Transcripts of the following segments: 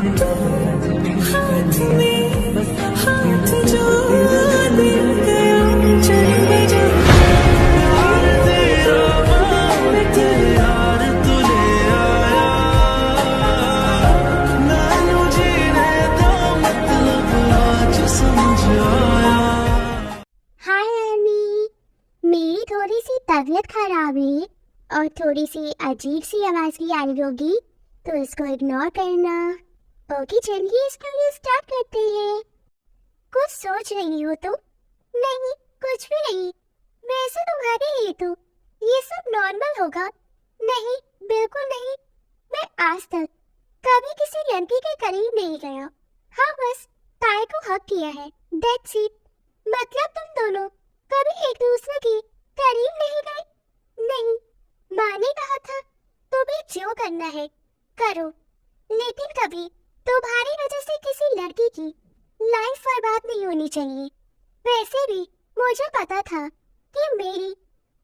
हाथ में हाथ जो दिल गया चले जा यार तेरा मैं तेरे यार तू ले आया मैनू जीने दा मतलब आज समझ आया। हाय एमी, मेरी थोड़ी सी तबीयत खराब है और थोड़ी सी अजीब सी आवाज भी आई होगी, तो इसको इग्नोर करना। ओके चलिए स्टोरी स्टार्ट करते हैं। कुछ सोच रही हो तुम? नहीं, कुछ भी नहीं। वैसे तुम्हारे लिए तो ये सब नॉर्मल होगा। नहीं, बिल्कुल नहीं। मैं आज तक कभी किसी लड़की के करीब नहीं गया। हाँ, बस ताए को हक किया है, दैट्स इट। मतलब तुम दोनों कभी एक दूसरे के करीब नहीं गए? नहीं, माँ ने कहा था तुम्हें जो करना है करो, लेकिन कभी तुम्हारी वजह से किसी लड़की की लाइफ बर्बाद नहीं होनी चाहिए। वैसे भी मुझे पता था कि मेरी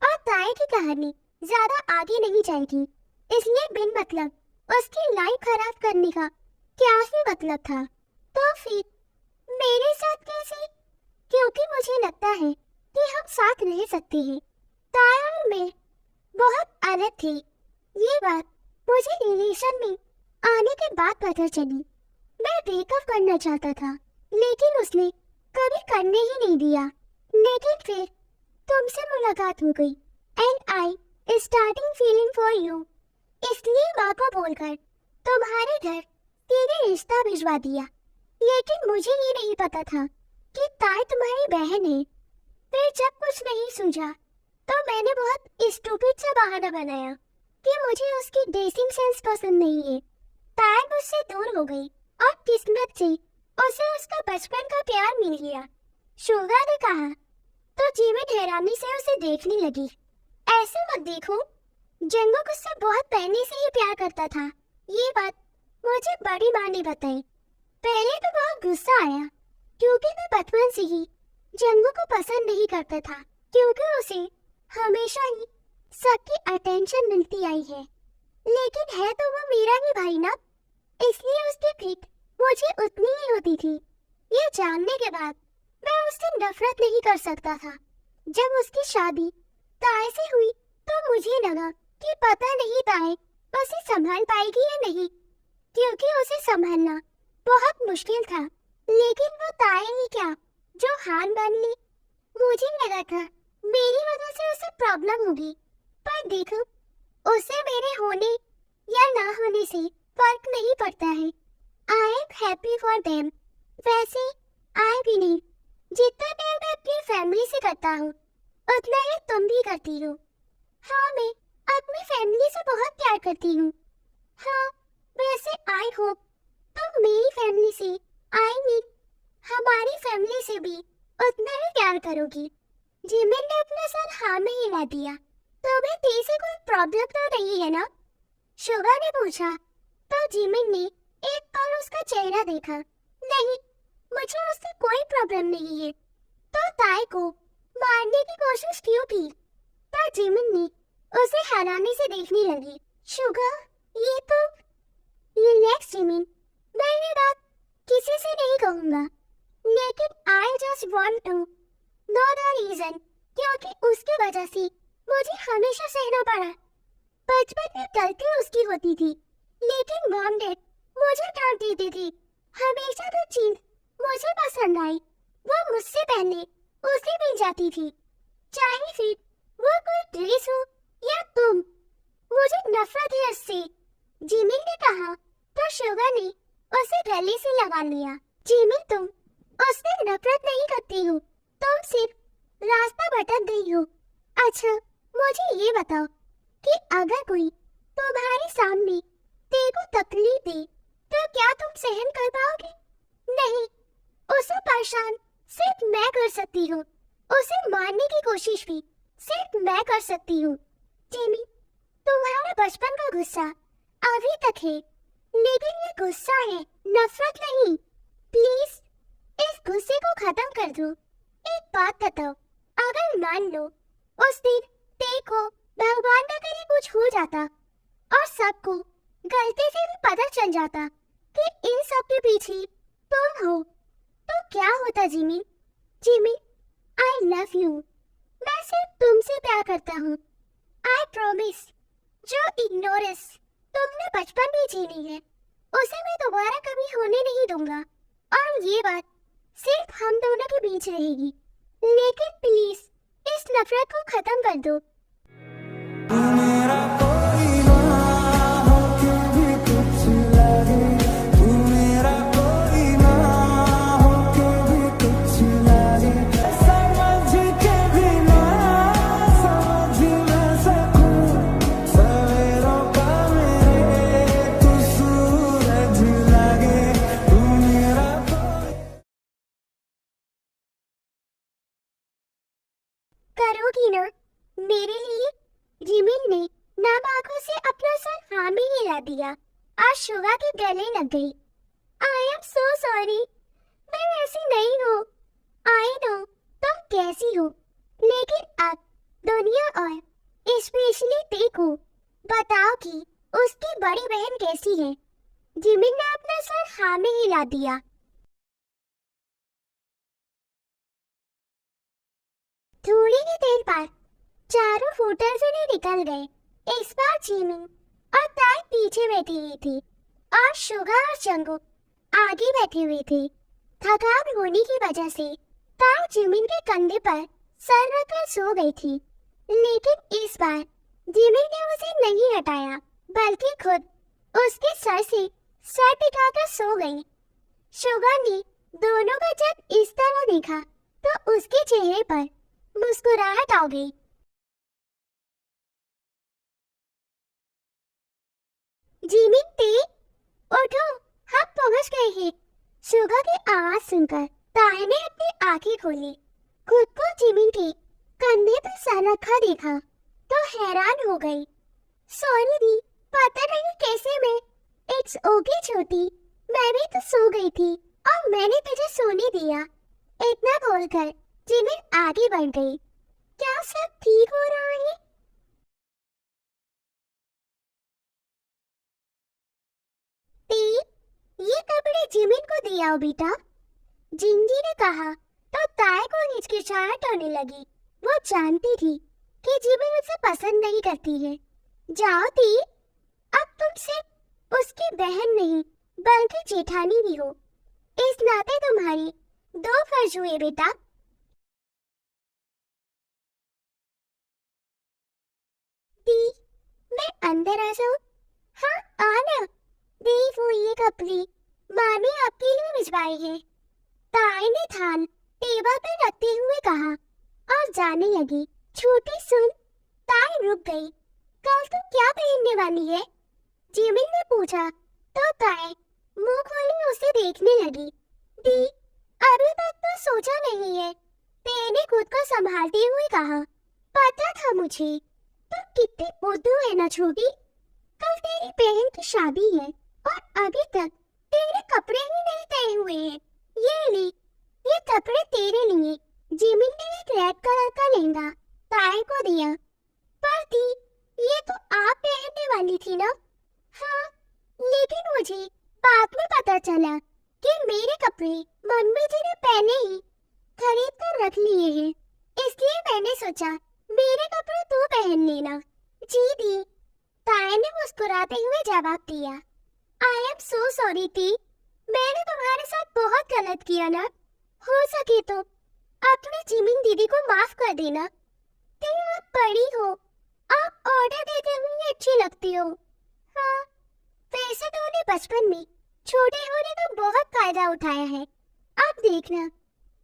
और ताए की कहानी ज्यादा आगे नहीं जाएगी, इसलिए बिन मतलब उसकी लाइफ खराब करने का क्या ही मतलब था। तो फिर मेरे साथ कैसे? क्योंकि मुझे लगता है कि हम साथ रह सकते हैं। ताया और मैं बहुत अलग थे। ये बात मुझे रिलेशन में आने के बाद पता चली। मैं ब्रेकअप करना चाहता था, लेकिन उसने कभी करने ही नहीं दिया। लेकिन फिर तुमसे मुलाकात हो गई and I starting feeling for you. इसलिए माँ को बोलकर तुम्हारे घर तेरे रिश्ता भिजवा दिया। लेकिन मुझे ये नहीं पता था कि ताई तुम्हारी बहन है। फिर जब कुछ नहीं सूझा तो मैंने बहुत स्टूपिड सा बहाना बनाया कि मुझे उसकी ड्रेसिंग सेंस पसंद नहीं है। ताई मुझसे दूर हो गई और किस्मत से उसे उसका बचपन का प्यार मिल गया। शुगा ने कहा तो जीवन हैरानी से उसे देखने लगी। ऐसे मत देखो, जंगुक उससे बहुत पहले से ही प्यार करता था। ये बात मुझे बड़ी माँ ने बताई। पहले तो बहुत गुस्सा आया क्योंकि मैं बचपन से ही जंगुक को पसंद नहीं करता था, क्योंकि उसे हमेशा ही सबकी अटेंशन मिलती आई है। लेकिन है तो वो मेरा ही भाई ना, इसलिए उसकी फिट मुझे उतनी ही होती थी। ये जानने के बाद मैं उससे नफरत नहीं कर सकता था। जब उसकी शादी ताए से हुई तो मुझे लगा कि पता नहीं ताए उसे संभाल पाएगी या नहीं, क्योंकि उसे संभालना बहुत मुश्किल था। लेकिन वो ताए ही क्या जो हार मान ली। मुझे लगा था मेरी वजह से उसे प्रॉब्लम होगी, पर देखो उसे मेरे होने या ना होने से फर्क नहीं पड़ता है। I am happy for them. वैसे आई बिलीव जितना प्यार मैं अपनी फैमिली से करता हूँ उतना ही तुम भी करती हो। हाँ, मैं अपनी फैमिली से बहुत प्यार करती हूँ। हाँ, वैसे आई होप तुम मेरी फैमिली से आई मीन हमारी फैमिली से भी उतना ही प्यार करोगी। जिमिन ने अपना सर हाँ में हिला दिया। तुम्हें टी से कोई प्रॉब्लम तो नहीं है ना? शुगा ने पूछा। तो जिमिन ने एक पल उसका चेहरा देखा। नहीं, मुझे उससे कोई प्रॉब्लम नहीं है। तो ताई को मारने की कोशिश क्यों की? पर जिमिन ने उसे हैरानी से देखने लगी। शुगा, ये तो रिलैक्स जिमिन, मैं ये बात किसी से नहीं कहूँगा, लेकिन I just want to know the reason, क्योंकि उसकी वजह से मुझे हमेशा सहना पड़ा। बचपन में गलती उसकी होती थी, लेकिन मॉम डैड मुझे डांट देती थी। हमेशा जो चीज मुझे पसंद आई वो मुझसे पहले उसे मिल जाती थी, चाहे फिर वो कोई ड्रेस हो या तुम। मुझे नफरत है उससे, जिमिन ने कहा। तो शुगा ने उसे गले से लगा लिया। जिमिन, तुम उससे नफरत नहीं करती हो, तुम सिर्फ रास्ता भटक गई हो। अच्छा, मुझे ये बताओ कि अगर कोई तुम्हारे सामने तेरे को तकलीफ दे तो क्या तुम सहन कर पाओगे? नहीं, उसे परेशान सिर्फ मैं कर सकती हूँ। उसे मारने की कोशिश भी सिर्फ मैं कर सकती हूँ। जिमी, तुम्हारा बचपन का गुस्सा अभी तक है, लेकिन ये गुस्सा है, नफरत नहीं। प्लीज इस गुस्से को खत्म कर दो। एक बात बताओ, अगर मान लो उस दिन तेरे को भगवान न करे कुछ हो जाता और सबको गलती से भी पता चल जाता कि इन सब के पीछे तुम हो, तो क्या होता Jimmy? Jimmy, I love you. मैं सिर्फ तुमसे प्यार करता हूँ। आई प्रॉमिस, जो इग्नोरेंस तुमने बचपन में झेली है उसे मैं दोबारा कभी होने नहीं दूंगा। और ये बात सिर्फ हम दोनों के बीच रहेगी। लेकिन प्लीज इस नफरत को खत्म कर दो। तू मेरा कोई ना होके भी कुछ लगे, तू मेरा कोई ना होके भी कुछ लगे, समझ के भी ना समझ न सकूं, सवेरों का मेरे तू सूरज लगे, तू मेरा करोगी ना मेरे लिए? जिमिन ने नम आंखों से अपना सर हाँ में हिला दिया और शुगा के गले लग गई। आई एम सो सॉरी, मैं ऐसी नहीं हूँ। आई नो तुम कैसी हो, लेकिन अब दुनिया और स्पेशली देखो बताओ कि उसकी बड़ी बहन कैसी है। जिमिन ने अपना सर हाँ में हिला दिया। थोड़ी ही देर बाद चारों होटल से निकल गए। इस बार जिमिन और ताई पीछे बैठी हुई थी और शुगा और जंगू आगे बैठे हुए थे। थकान होने की वजह से ताई जिमिन के कंधे पर सर रखकर सो गई थी, लेकिन इस बार जिमिन ने उसे नहीं हटाया बल्कि खुद उसके सर से सर टिकाकर सो गई। शुगा ने दोनों को जब इस तरह देखा तो उसके चेहरे पर मुस्कुराहट आ गई। जिमिन ते उठो, हम पहुंच गए हैं। शुगा की आवाज सुनकर ताई ने अपनी आंखें खोली। खुद को जिमिन के कंधे पर सर रखा देखा तो हैरान हो गई। सॉरी दी, पता नहीं कैसे मैं। इट्स ओके छोटी, मैं भी तो सो गई थी और मैंने तुझे सोने दिया। इतना बोलकर जिमिन आगे बढ़ गई। क्या सब ठीक हो रहा है? ये कपड़े जिमिन को दिया बेटा, जिंजी ने कहा तो ताई को हिचकिचाहट होने लगी। वो जानती थी कि जिमिन उसे पसंद नहीं करती है। जाओ ती, अब तुम सिर्फ उसकी बहन नहीं बल्कि जेठानी भी हो। इस नाते तुम्हारी दो फर्ज हुए बेटा। ती, मैं अंदर आ जाऊं? हाँ आना। देखो ये कपड़े माँ ने आपके लिए भिजवाए हैं। ताई ने थान टेबल पर रखते हुए कहा और जाने लगी। छोटी सुन। ताई रुक गई। कल तुम क्या पहनने वाली है? जिमिन ने पूछा तो ताई मुंह खोली उसे देखने लगी। दी, अभी तक तो सोचा नहीं है। ताई ने खुद को संभालते हुए कहा, पता था मुझे। तुम कितनी बुद्धू है ना छोटी। कल तेरी बहन की शादी है और अभी तक तेरे कपड़े ही नहीं तय हुए हैं। ये ले, ये कपड़े तेरे लिए। जिमिन ने एक रेड कलर का लहंगा ताई को दिया। पर दी, ये तो आप पहनने वाली थी ना? हाँ, लेकिन मुझे बाद में पता चला कि मेरे कपड़े मम्मी जी ने पहले ही खरीद कर रख लिए हैं, इसलिए मैंने सोचा मेरे कपड़े तू पहन लेना। जी दी, ताई ने मुस्कुराते हुए जवाब दिया। आई एम सो सॉरी ती, मैंने तुम्हारे साथ बहुत गलत किया ना। हो सके तो अपनी जिमिन दीदी को माफ कर देना। तुम अब बड़ी हो, आप ऑर्डर देते हुए अच्छी लगती हो। हाँ, वैसे तो उन्हें बचपन में छोटे होने का बहुत फायदा उठाया है। अब देखना,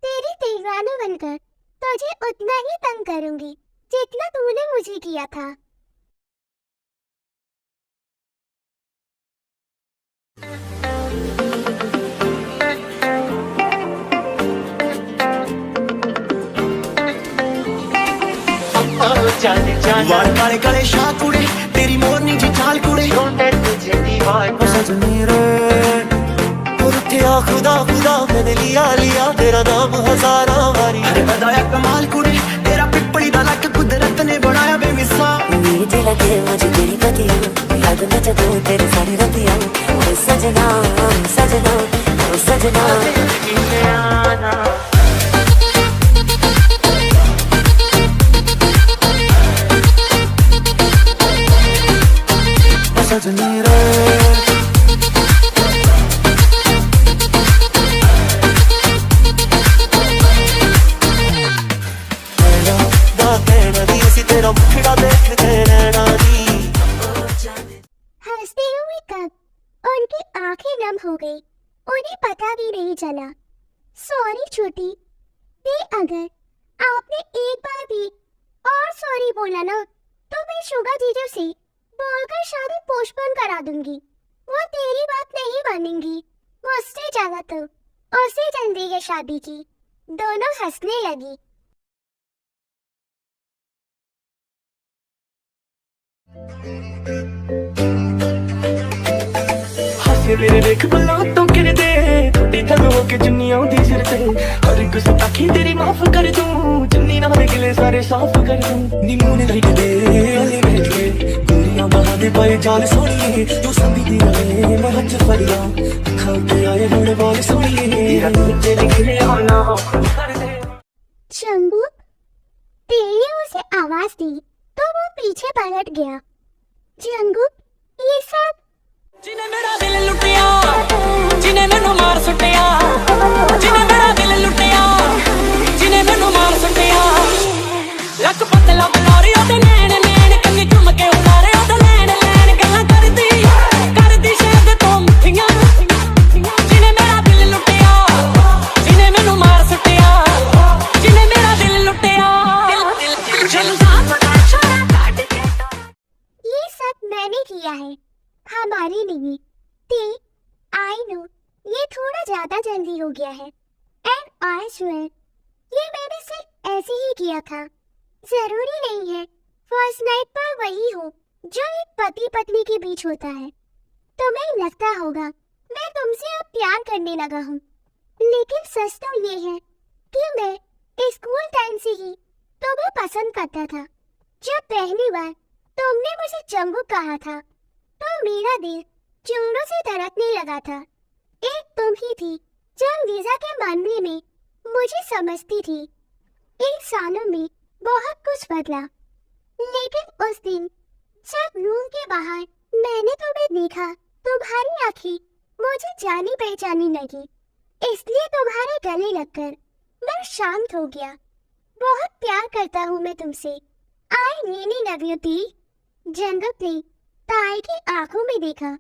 तेरी तेहरानो बनकर तुझे उतना ही तंग करूंगी जितना तूने मुझे किया था। वाल काले काले शाह कुड़े, तेरी मोरनी जी चाल कुड़े, सजनी रे उठिया खुदा खुदा मैंने लिया लिया तेरा नाम हजारा वारी। अरे बताया कमाल कुड़े, तेरा पिपली दा लक कुदरत ने बनाया बेमिसाल। मेरे दिल के मुझे तेरी पति याद न जदों तेरी सारी रतियां ओ सजना सजना ओ सजना सजनी रे तेरा मुखड़ा देख के रहना दी हंसते हुए कब उनकी आंखें नम हो गई, उन्हें पता भी नहीं चला। सॉरी छोटी, ये अगर आपने एक बार भी और सॉरी बोला ना तो मैं शुगा जीजू से बोलकर शादी पोस्टपोन करा दूंगी। वो तेरी बात नहीं मानेंगी। मुझसे ज्यादा तो उससे जल्दी है शादी की। दोनों हंसने लगी। हासे मेरे देख बल्ला तो कर दे थोड़ी थल हो के चुन्नी आउंदी सिर ते हर एक गुस्ताखी तेरी माफ कर दूं चुन्नी ना निकले सारे साफ कर दूं नीमू ने लाइट दे अली बैठ के दुनिया बहा दे पाए जान सोनिए तू संदी दी रहे मैं हज फरिया खा के आए रोड वाले सोनिए तेरा तुझे निकले होना हो कर दे। चंबू तेरी उसे आवाज दी तो वो पीछे पलट गया। जंगू ये सब जिन्हें मेरा दिल लुटिया जिन्हें मैनू मार सुटिया जिन्हें मेरा दिल लुटिया जिन्हें मैनू मार सुटिया लक पतला बलारी ओदे नैन नैन कंनी चुम के उतारे ओदे नैन नैन गल्लां करदी शायद तो मिठियां जिन्हें मेरा दिल लुटिया जिन्हें मैनू मार सुटिया जिन्हें मेरा दिल लुटिया ये सब मैंने किया है, हमारी नहीं थी। आई नो ये थोड़ा ज्यादा जल्दी हो गया है एंड आई स्वेयर ये मैंने सिर्फ ऐसे ही किया था। जरूरी नहीं है फर्स्ट नाइट पर वही हो जो एक पति पत्नी के बीच होता है। तुम्हें लगता होगा मैं तुमसे अब प्यार करने लगा हूँ, लेकिन सच तो ये है कि मैं स्कूल टाइम से ही तुम्हें पसंद करता था। जब पहली बार तुमने मुझे चंबू कहा था तो मेरा दिल चुंगलों से धड़कने लगा था। एक तुम ही थी जो वीजा के मामले में मुझे समझती थी। इन सालों में बहुत कुछ बदला, लेकिन उस दिन जब रूम के बाहर मैंने तुम्हें देखा, तुम्हारी आंखें मुझे जानी पहचानी लगी, इसलिए तुम्हारे गले लगकर मैं शांत हो गया। बहुत प्यार करता हूँ मैं तुमसे। I really love you T. जंगल ने ताई की आंखों में देखा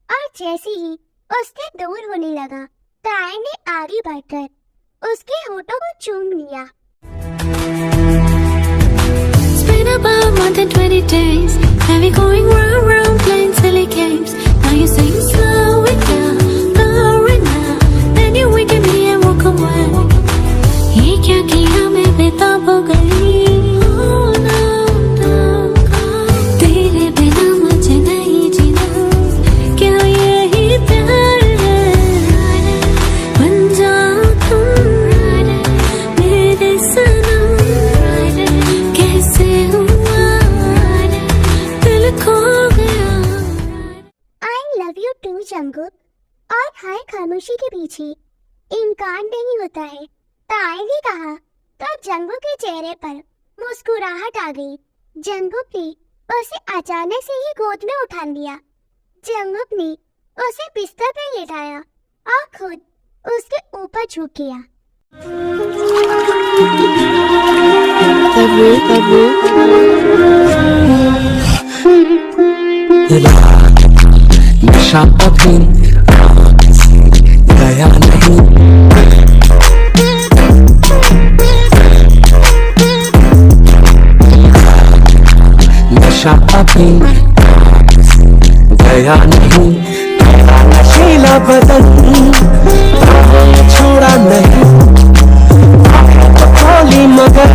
और जैसे ही उसके दूर होने लगा, ताई ने आगे बढ़कर उसके होठों को चूम लिया। It's been about more than 20 days. Have you going round playing silly games? Now you say you slow it now. Then you wink at me and walk away. ये क्या किया मैं बेताब हो गई। Oh no, तेरे बिना मुझे नहीं जीना, क्या यही प्यार है? बन जाओ तुम मेरे सनम, कैसे हुआ दिल खो गया। आई लव यू टू जंगल। और हर खामोशी के पीछे इनकार नहीं होता है, ताई ने कहा तो जंगू के चेहरे पर मुस्कुराहट आ गई। जंगू ने उसे अचानक से ही गोद में उठा लिया। जंगू ने उसे बिस्तर पर लेटाया और खुद उसके ऊपर झुक गया। नशा अभी गया नहीं, नशा अभी गया नहीं, नशीला बदन छोड़ा नहीं, खोली मगर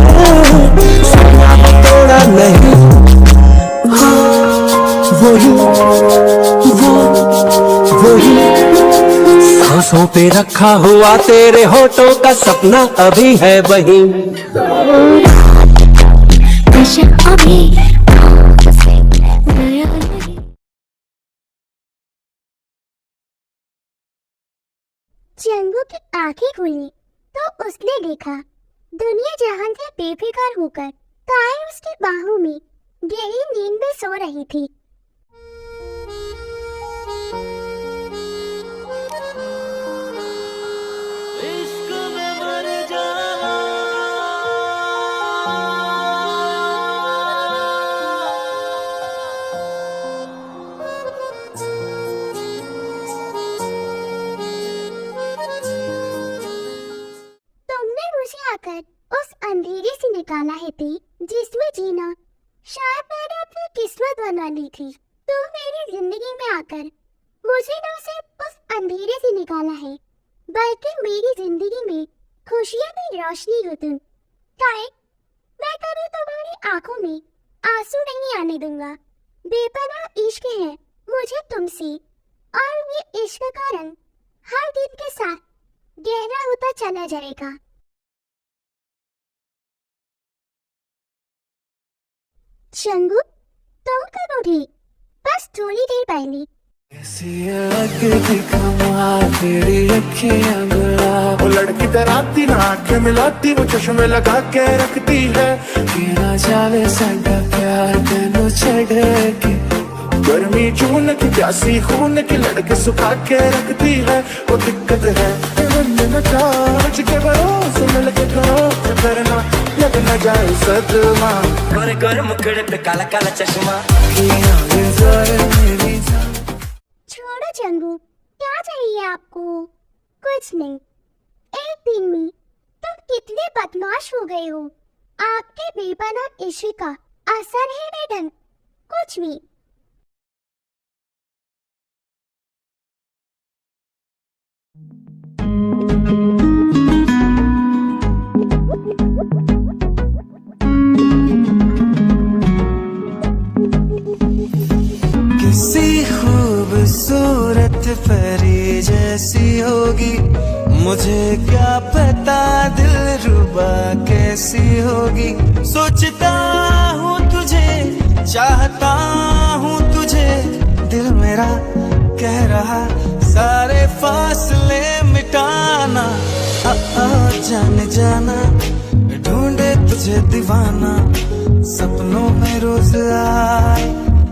सपना तोड़ा नहीं। वही सांसों पे रखा हुआ तेरे होठों का सपना अभी है वही। नशा अभी चंगू की आंखें खुली तो उसने देखा दुनिया जहान से बेफिक्र होकर ताई उसकी बाहों में गहरी नींद में सो रही थी। इश्क में मर जाना तुमने मुझे आकर उस अंधेरे से निकाला है थी जिसमें जीना शायद मैंने अपनी किस्मत बना ली थी। तुम मेरी जिंदगी में आकर मुझे न सिर्फ उस अंधेरे से निकाला है बल्कि मेरी जिंदगी में खुशियां की रोशनी हो तुम। ताई, मैं कभी तुम्हारी आंखों में आंसू नहीं आने दूंगा। बेपनाह इश्क है मुझे तुमसे और ये इश्क का रंग हर दिन के साथ गहरा होता चला जाएगा। शंगू, तुम कब उठी? बस थोड़ी देर पहले। कैसी लगती कमाल तेरी अखियां गुलाब, वो लड़की डराती ना आंखें मिलाती, वो चश्मे लगा के रखती है कि ना जावे साडा प्यार तेनू छड़ के। गर्मी जून की प्यासी खून की लड़के सुखा के रखती है, वो दिक्कत है मन न चाह के भरोसे मिल के करो करना लग न जाए सदमा। गोरे गोरे मुखड़े पे काला काला चश्मा, मेरी छोड़ो चंगू, क्या चाहिए आपको? कुछ नहीं। एक दिन में तुम कितने बदमाश हो गए हो। आपके बेपनाह इश्क का असर है मैडम, कुछ भी। किसी खूबसूरत परी जैसी होगी, मुझे क्या पता दिलरुबा कैसी होगी। सोचता हूँ तुझे, चाहता हूँ तुझे, दिल मेरा कह रहा सारे फासले मिटाना। जाने जाना ढूंढे तुझे दीवाना, सपनों में रोज आए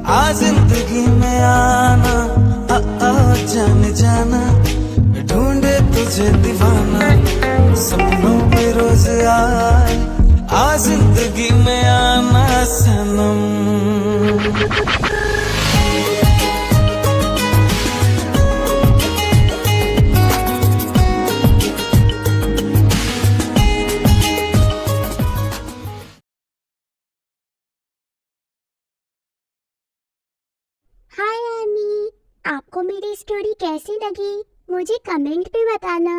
आ जिंदगी में आना। जाने जाना ढूंढे तुझे दीवाना, सपनों में रोज आए आ जिंदगी में आना सनम। हाय आनी, आपको मेरी स्टोरी कैसी लगी मुझे कमेंट पे बताना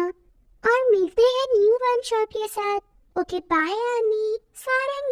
और मिलते हैं न्यू वन शॉट के साथ। ओके बाय आनी, सारंग।